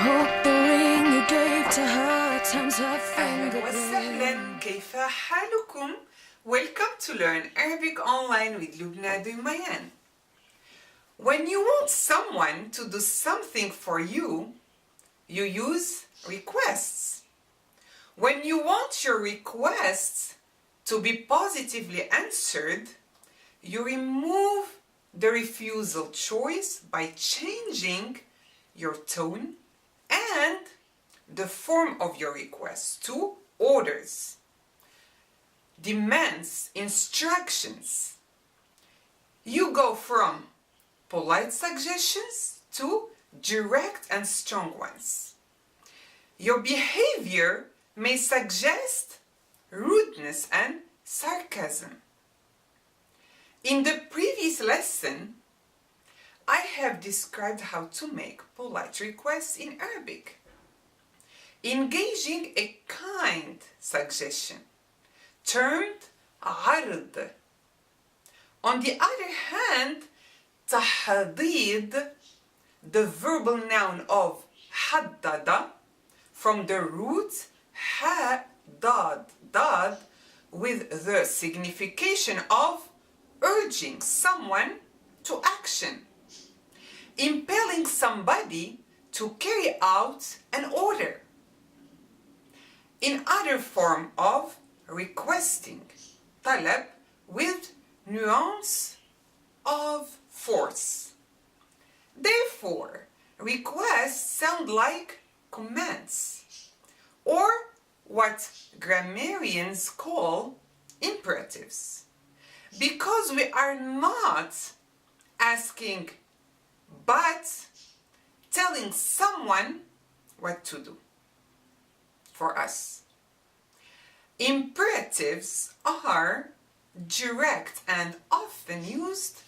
hope the ring you gave to her turns her finger أهلا وسهلا كيف حالكم؟ Welcome to Learn Arabic Online with Lubna Dumayan. When you want someone to do something for you, you use requests. When you want your requests to be positively answered, you remove the refusal choice by changing your tone and the form of your request to orders, demands, instructions. You go from polite suggestions to direct and strong ones. Your behavior may suggest rudeness and sarcasm. In the previous lesson, I have described how to make polite requests in Arabic, engaging a kind suggestion, termed عرض. On the other hand, تحضيض, the verbal noun of حدد, from the root حداد, dad, with the signification of urging someone to action, impelling somebody to carry out an order. In other form of requesting, طلب, with nuance of force. Therefore, requests sound like commands, or what grammarians call imperatives, because we are not asking but telling someone what to do for us. Imperatives are direct and often used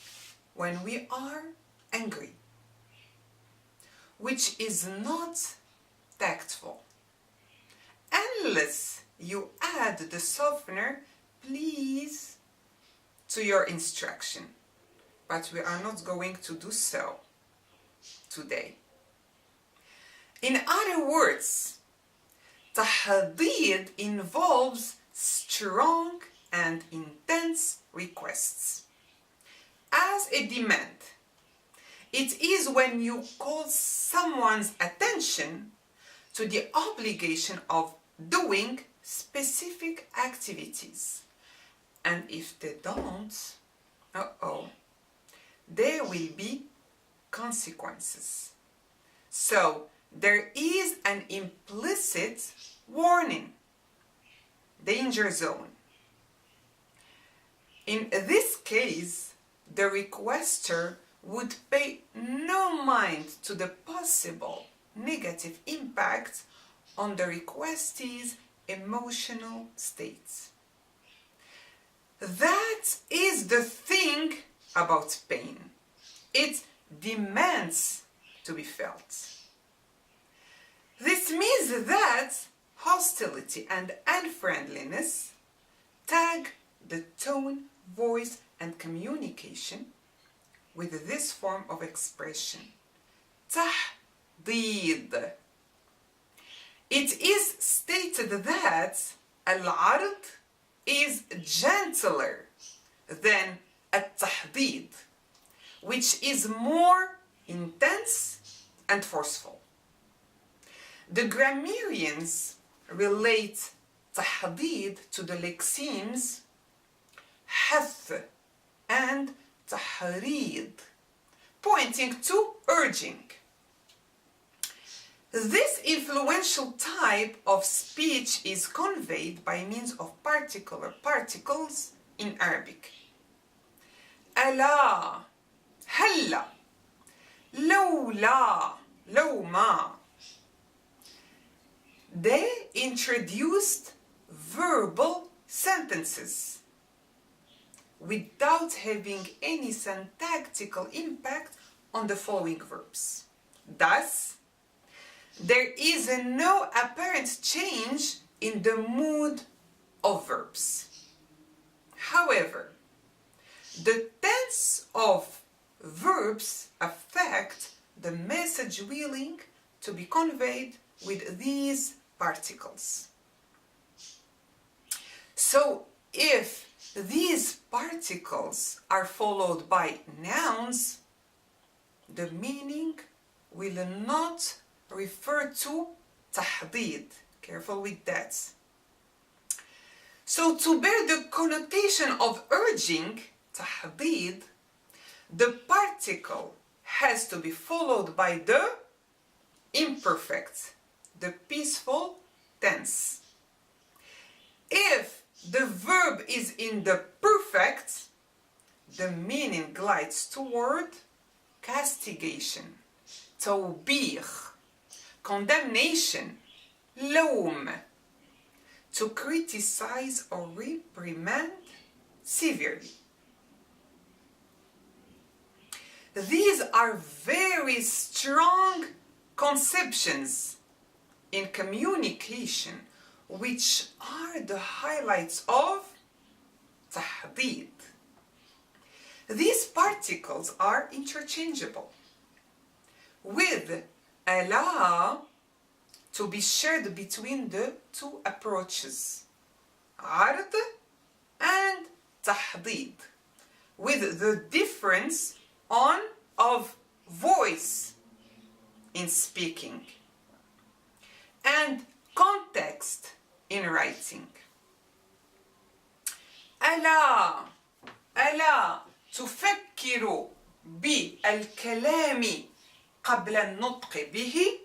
when we are angry, which is not tactful, unless you add the softener please to your instruction, but we are not going to do so today. In other words, تحضيض involves strong and intense requests. As a demand, it is when you call someone's attention to the obligation of doing specific activities. And if they don't, there will be consequences. So there is an implicit warning, danger zone. In this case, the requester would pay no mind to the possible negative impact on the requestee's emotional state. That is the thing about pain. It demands to be felt. This means that hostility and unfriendliness tag the tone, voice, and communication with this form of expression, تحضيض. It is stated that العرض is gentler than التحضيض, which is more intense and forceful. The grammarians relate تحضيض to the lexemes حث and تحريض, pointing to urging. This influential type of speech is conveyed by means of particular particles in Arabic. ألا, هلا, لولا, لوما. They introduced verbal sentences without having any syntactical impact on the following verbs. Thus, there is no apparent change in the mood of verbs. However, the tense of verbs affect the message willing to be conveyed with these particles. So if these particles are followed by nouns, the meaning will not refer to tahdid. Careful with that. So to bear the connotation of urging, tahdid, the particle has to be followed by the imperfect, the peaceful tense. If the verb is in the perfect, the meaning glides toward castigation, توبيخ, condemnation, لوم, to criticize or reprimand severely. These are very strong conceptions in communication, which are the highlights of tahdid. These particles are interchangeable, with ala to be shared between the two approaches, عرض and tahdid, with the difference of voice in speaking and context in writing. ألا تفكر بالكلام قبل النطق به.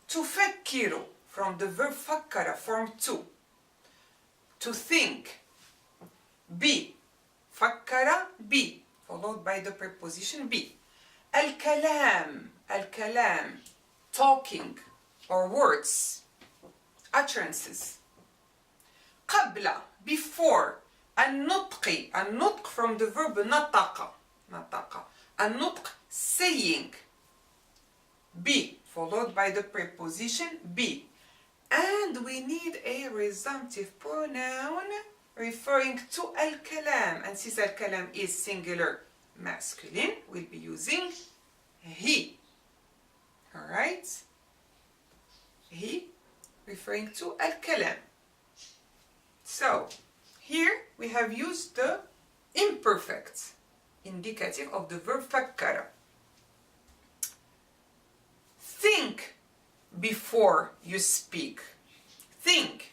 تفكر from the verb فكر, form 2. To think. فكر followed by the preposition be. الكلام, talking or words, utterances. قبل, before. النطق from the verb نطق. النطق, saying. Be followed by the preposition be. And we need a resumptive pronoun referring to al-kalam. And since al-kalam is singular masculine, we'll be using he. Alright? He referring to al-kalam. So, here we have used the imperfect indicative of the verb فكر. Think before you speak. Think.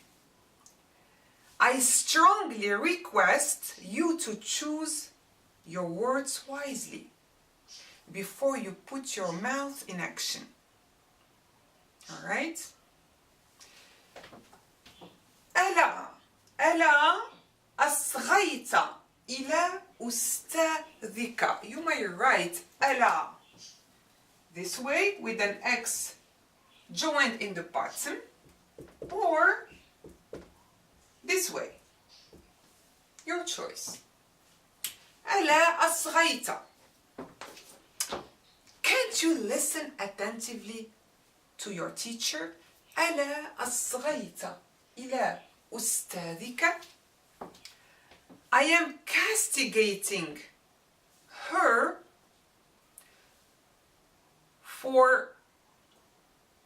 I strongly request you to choose your words wisely before you put your mouth in action. Alright? ألا أصغيت إلى أستاذك. You may write ألا this way with an X joined in the bottom, or this way. Your choice. ألا أصغيت. Can't you listen attentively to your teacher? ألا أصغيت إلى أستاذك. I am castigating her for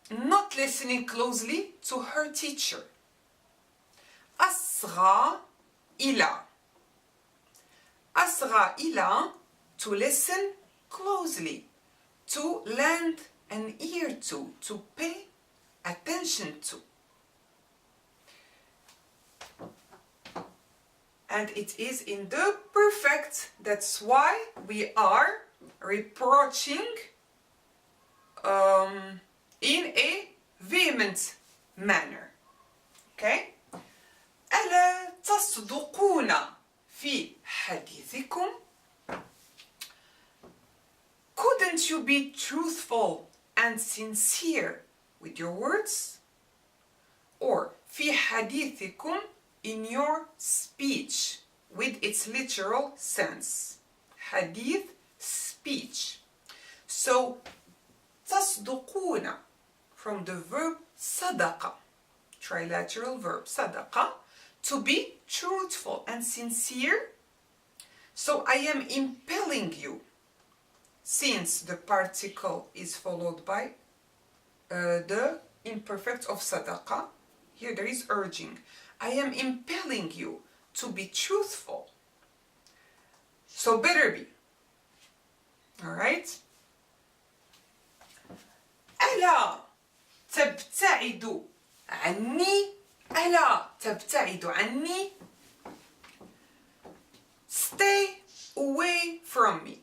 not listening closely to her teacher. أصغى إلى. أصغى إلى, to listen closely, to lend an ear to pay attention to. And it is in the perfect, that's why we are reproaching in a vehement manner. Okay? ألا تصدقون في حديثكم. Couldn't you be truthful and sincere with your words? Or في حديثكم, in your speech, with its literal sense. Hadith, speech. So, تصدقون from the verb صدق, trilateral verb صدق, to be truthful and sincere. So I am impelling you, since the particle is followed by the imperfect of صدقة. Here there is urging. I am impelling you to be truthful. So better be. Alright? ألا تبتعد عني ألا تبتعد عني. Stay away from me.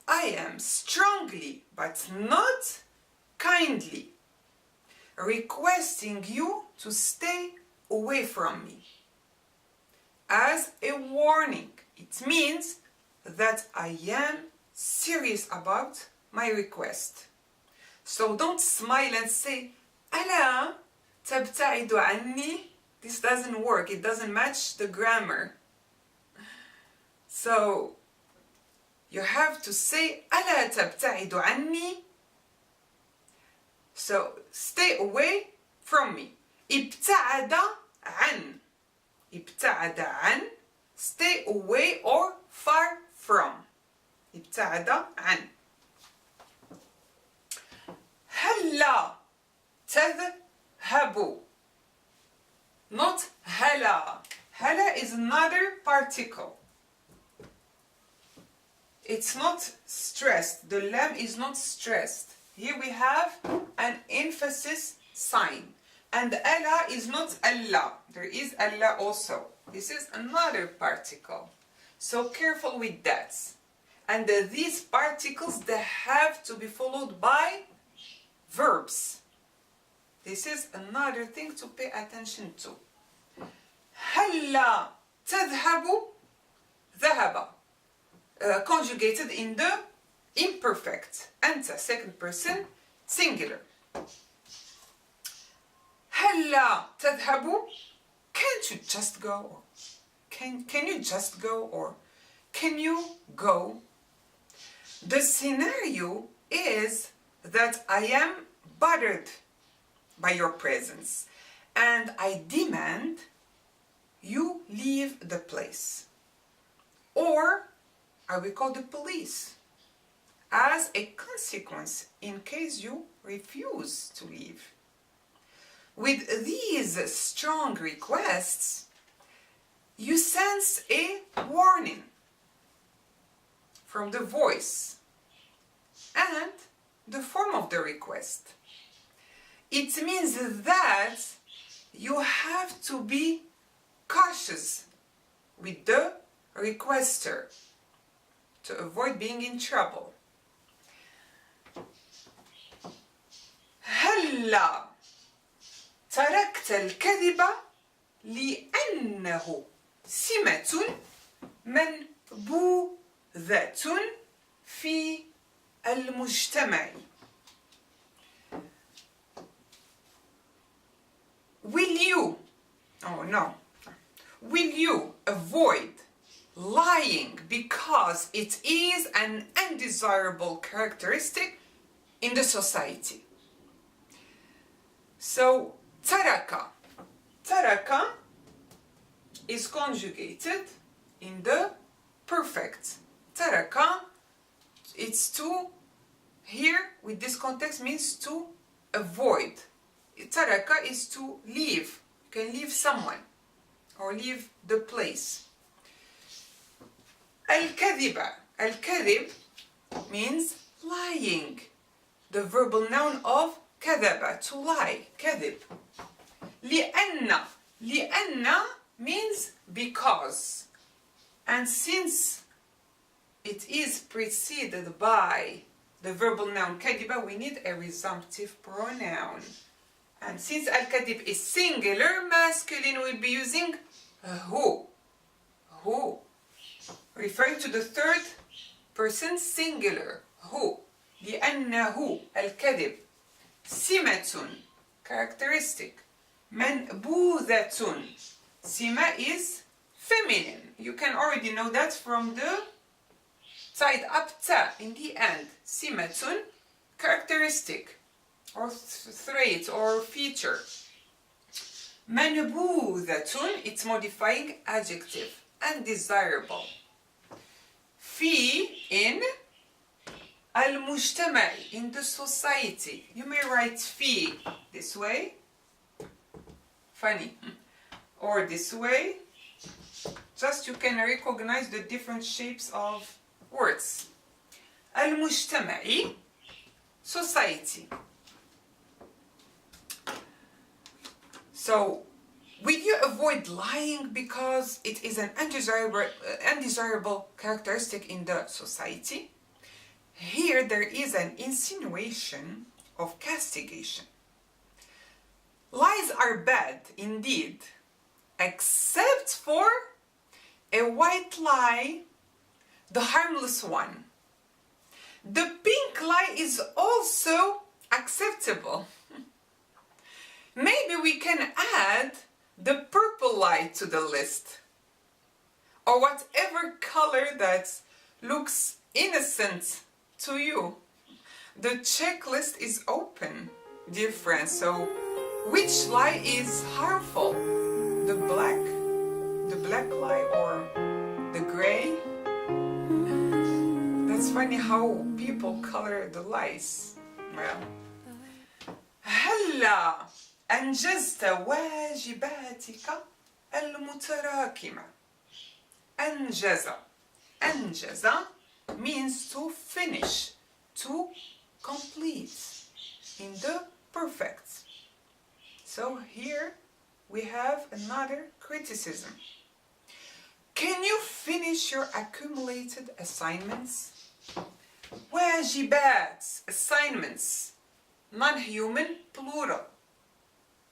I am strongly but not kindly requesting you to stay away from me. As a warning, it means that I am serious about my request. So don't smile and say, ألا تبتعد عني. This doesn't work. It doesn't match the grammar. So you have to say, ألا تبتعد عني. So stay away from me. ابتعد عن. ابتعد عن. Stay away or far from. ابتعد عن. هلا تذهب. Not هلا. هلا is another particle. It's not stressed. The lam is not stressed. Here we have an emphasis sign. And Allah is not Allah. There is Allah also. This is another particle. So careful with that. And these particles, they have to be followed by verbs. This is another thing to pay attention to. هلا تذهب. ذهب. Conjugated in the imperfect. أنت, second person, singular. هلا تذهب. Can't you just go? Or can you just go? Or can you go? The scenario is that I am bothered by your presence and I demand you leave the place. Or I will call the police as a consequence in case you refuse to leave. With these strong requests, you sense a warning from the voice and the form of the request. It means that you have to be cautious with the requester to avoid being in trouble. هلا تركت الكذب لأنه سمة منبوذة في المجتمع. Will you avoid lying because it is an undesirable characteristic in the society? So taraka is conjugated in the perfect. Taraka, it's to, here with this context, means to avoid. Taraka is to leave. You can leave someone or leave the place. Al-kadhib means lying. The verbal noun of kadhaba, to lie, kadhib. Li'anna means because. And since it is preceded by the verbal noun kadhiba, we need a resumptive pronoun. And since al-kadhib is singular, masculine will be using who. Who. Referring to the third person singular. Who. لأنه الكذب. سمة, characteristic. منبوذة. Sima is feminine. You can already know that from the tied up ta in the end. Simatun, characteristic or trait or feature. Manbuthatun, it's modifying adjective, undesirable. Fi in المجتمعي, in the society. You may write في this way, funny, or this way. Just you can recognize the different shapes of words. المجتمعي, society. So, will you avoid lying because it is an undesirable characteristic in the society? Here there is an insinuation of castigation. Lies are bad indeed, except for a white lie, the harmless one. The pink lie is also acceptable. Maybe we can add the purple lie to the list, or whatever color that looks innocent to you. The checklist is open, dear friends. So which lie is harmful? The black lie or the gray? That's funny how people color the lies. Well, هلا أنجزت واجباتك المتراكمة. أنجز means to finish, to complete in the perfect. So here we have another criticism. Can you finish your accumulated assignments? واجبات, assignments, non-human plural.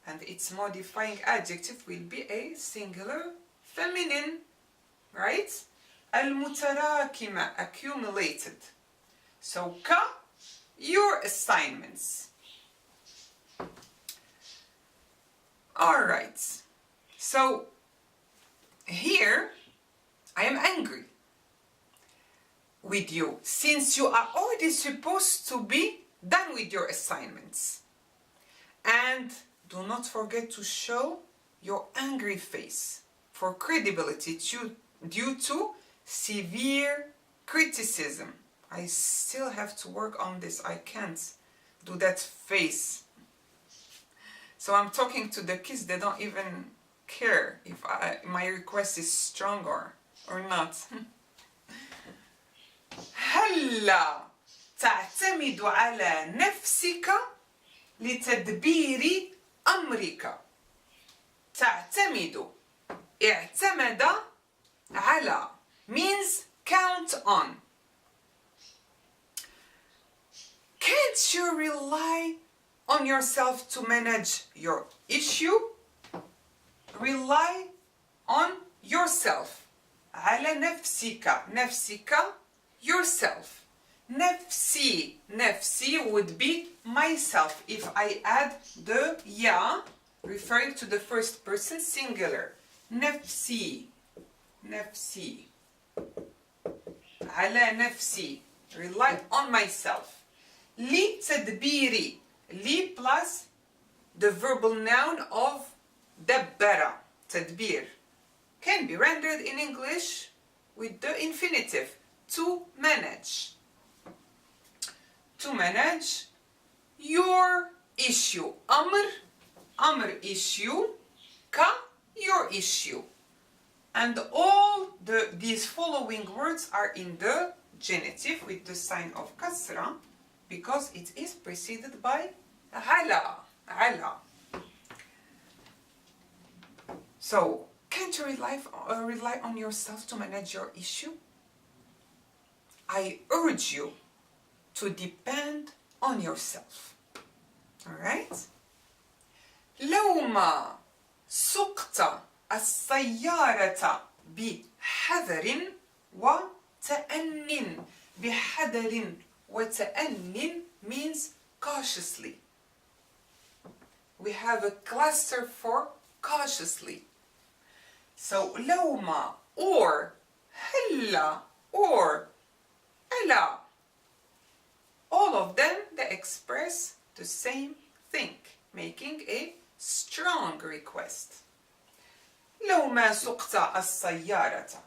And its modifying adjective will be a singular feminine, right? المتراكمة, accumulated. So your assignments. Alright, so here I am angry with you since you are already supposed to be done with your assignments. And do not forget to show your angry face for credibility due to severe criticism. I still have to work on this. I can't do that face. So I'm talking to the kids, they don't even care if my request is strong or not. هلا تعتمد على نفسك لتدبير أمرك. تعتمد, اعتمد على means count on. Can't you rely on yourself to manage your issue? Rely on yourself. على نفسك. نفسك, yourself. نفسي. نفسي would be myself if I add the ya, referring to the first person singular. نفسي. نفسي. على نفسي. Rely on myself. لتدبيري. لي plus the verbal noun of دبر. تدبير. Can be rendered in English with the infinitive. To manage. To manage your issue. أمر issue. your issue. And all these following words are in the genitive with the sign of kasra because it is preceded by على. So, can't you rely on yourself to manage your issue? I urge you to depend on yourself. Alright? لو ما سقت السيارة بحذر وتأنٍ. بحذر وتأنٍ means cautiously. We have a cluster for cautiously. So لو ما or هلا or ألا. All of them, they express the same thing, making a strong request. لو ما سقت السيارة,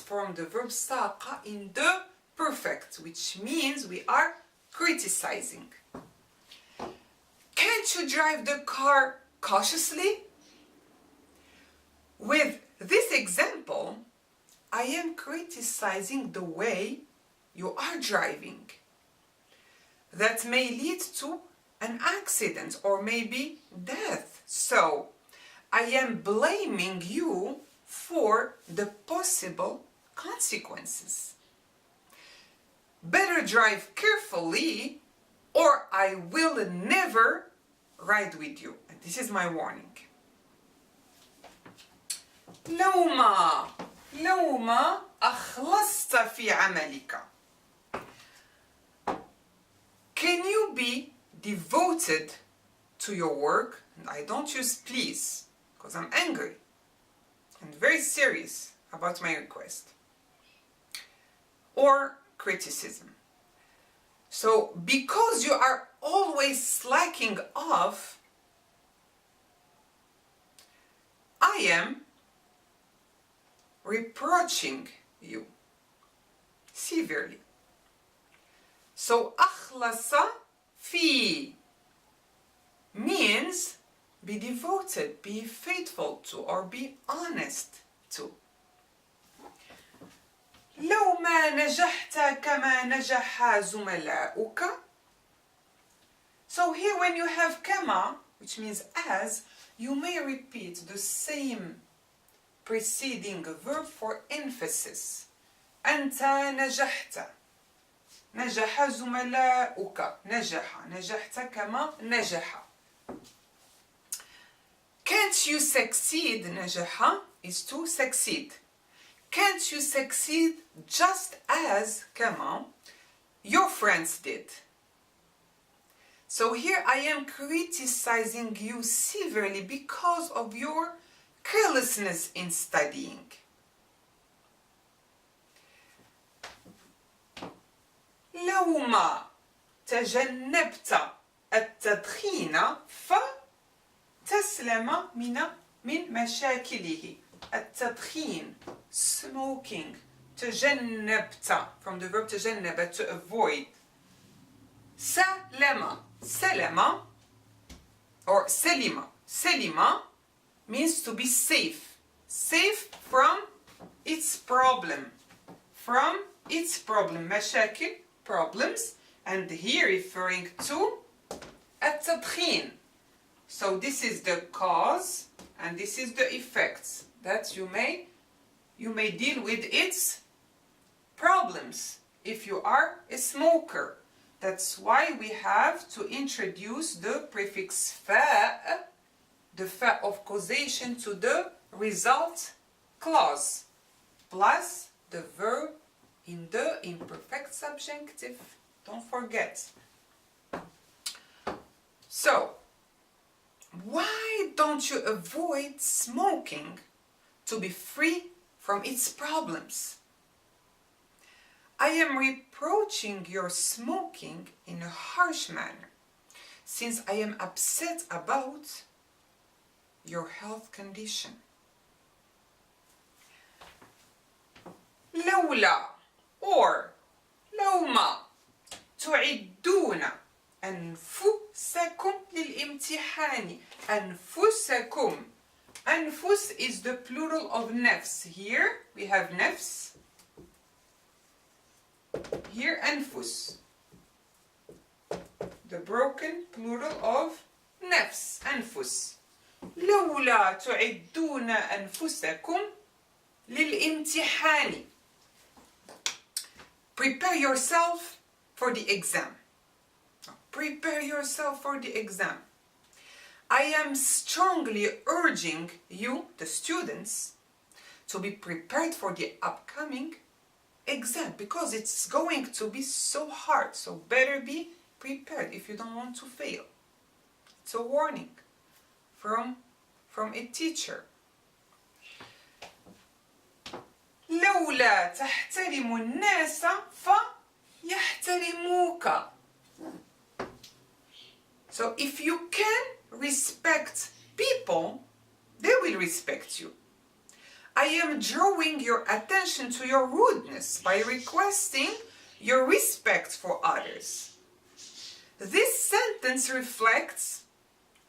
from the verb ساق in the perfect, which means we are criticizing. Can't you drive the car cautiously? With this example, I am criticizing the way you are driving. That may lead to an accident or maybe death. So, I am blaming you for the possible consequences. Better drive carefully or I will never ride with you. And this is my warning. لو ما أخلصت في عملك. Can you be devoted to your work? And I don't use please because I'm angry and very serious about my request. Or criticism. So because you are always slacking off, I am reproaching you severely. So أخلص في means be devoted, be faithful to, or be honest to. لو ما نجحت كما نجح زملاؤك. So here when you have كما, which means as, you may repeat the same preceding verb for emphasis. أنت نجحت. نجح زملاؤك. نجحت كما نجح. Can't you succeed? نجح is to succeed. Can't you succeed just as كما your friends did? So here I am criticizing you severely because of your carelessness in studying. لو ما تجنبت التدخين فتسلم من مشاكله. التدخين, smoking. تجنبت, from the verb تجنب, to avoid. سلم, سلم, or سلم. سلم means to be safe. Safe from its problem. From its problem. مشاكل, problems. And here referring to التدخين. So this is the cause and this is the effects that you may deal with its problems if you are a smoker. That's why we have to introduce the prefix fa, the fa of causation, to the result clause, plus the verb in the imperfect subjunctive. Don't forget. So, why don't you avoid smoking to be free from its problems? I am reproaching your smoking in a harsh manner, since I am upset about your health condition. لولا or لو ما تعدون أنفسكم للامتحان. أنفسكم. أنفس is the plural of نفس. Here we have نفس. Here أنفس. The broken plural of نفس. أنفس. لولا تعدون أنفسكم للامتحان. Prepare yourself for the exam. Prepare yourself for the exam. I am strongly urging you, the students, to be prepared for the upcoming exam because it's going to be so hard. So better be prepared if you don't want to fail. It's a warning from a teacher. لولا تحترم الناس فيحترموك. So if you can respect people, they will respect you. I am drawing your attention to your rudeness by requesting your respect for others. This sentence reflects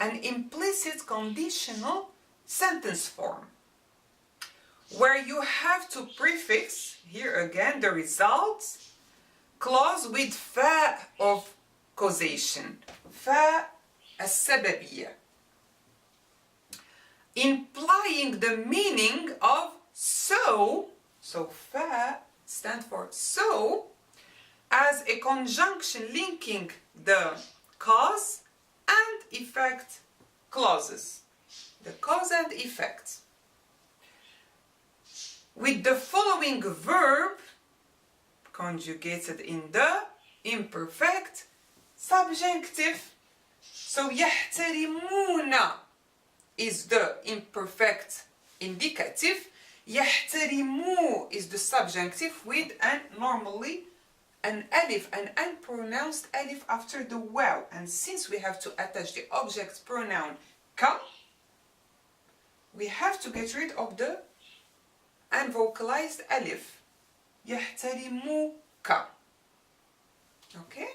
an implicit conditional sentence form, where you have to prefix, here again, the result clause with fa of causation, fa السببية, implying the meaning of so fa stands for so, as a conjunction linking the cause and effect clauses. The cause and effect. With the following verb conjugated in the imperfect subjunctive. So يحترمون is the imperfect indicative. يحترموا is the subjunctive with normally an alif, an unpronounced alif after the waw. And since we have to attach the object pronoun ka, we have to get rid of the unvocalized alif. يحترموك. Okay?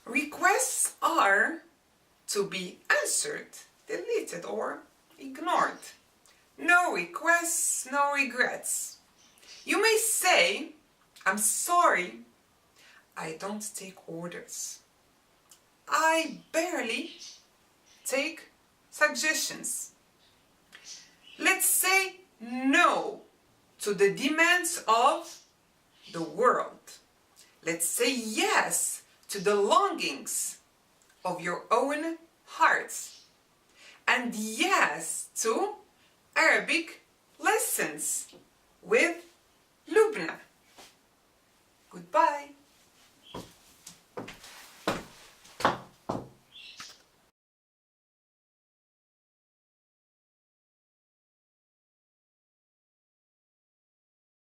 Requests are to be answered, deleted, or ignored. No requests, no regrets. You may say, I'm sorry, I don't take orders. I barely take suggestions. Let's say no to the demands of the world. Let's say yes to the longings of your own heart. And yes to Arabic lessons with Lubna.